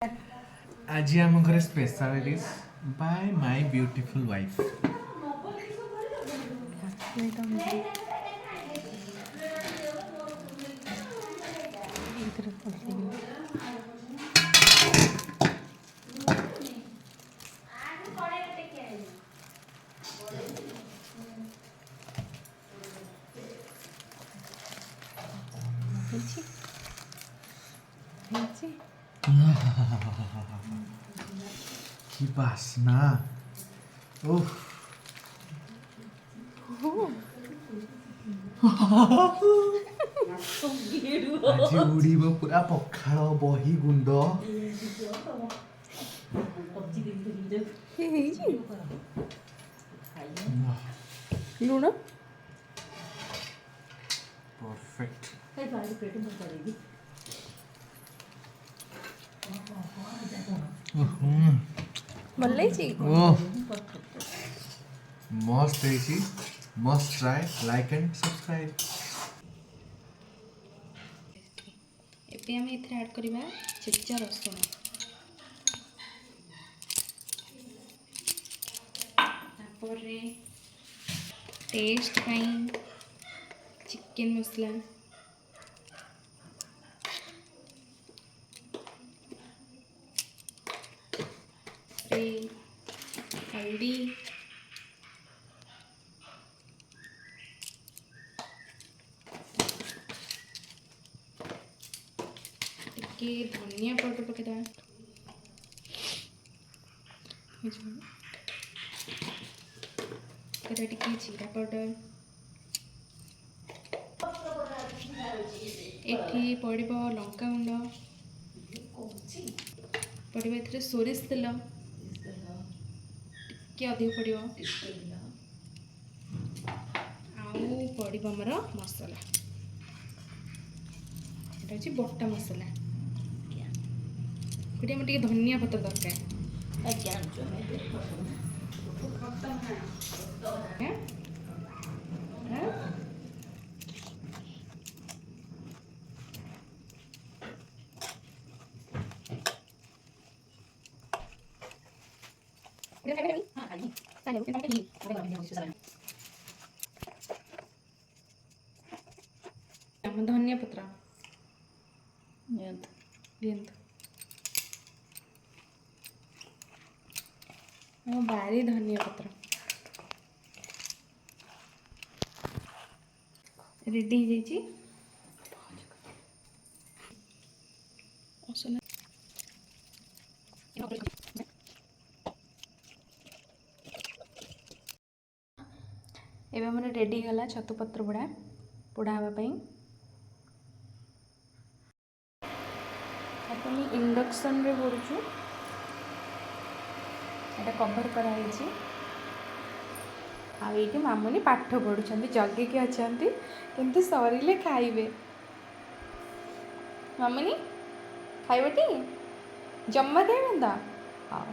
आज आम घर special dish by my beautiful wife. की बासना उफ आज उड़ीब पूरा पखाल बही गुंड लुण परफेक्ट। ଭଲ ହେଇଛି। ओह मस्त ହେଇଛି। Must try like and subscribe. ଏବେ ଆମେ ଏଥିରେ ଆଡ଼୍ କରିବା ଛେଚା ରସୁଣ। ତାପରେ ଟେଷ୍ଟ ପାଇଁ ଚିକେନ୍ ମସଲା, हल्दी, टिके धनिया पाउडर पकेदा, टिके जीरा पाउडर, एठी पड़िबो लंका गुंड, पड़िबो एथिरे सोरिष तेल टिके अधिक पड़िबो, आउ पड़िबो हमर मसला। एटा अछि बट्टा मसला। गोटे हम टिके धनिया पत्र दरकार। धनिया पत्र बारी धनिया पत्र रेडी हो जाइए। एवं हमर रेडी गला छतु पत्र पोड़ा पोड़ा हाँवाई। अपन इंडक्शन रे पोड़ुचु। एटा कवर कराई मामुनी पाठ पढ़ुंट जगिकी अच्छा किंतु सरिले खाइबे। मामुनी खाइबटी जम्मा खाइबे तो हाँ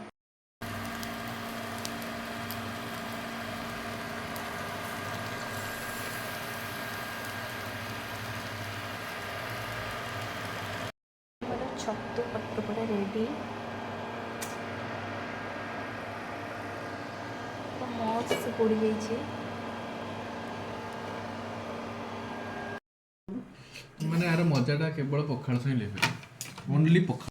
छतु पत्र पोड़ा रेडी। मस्त पोड़ी जाइए। माने यार मजाटा केवल पखाल से ही ले ओनली पखाल।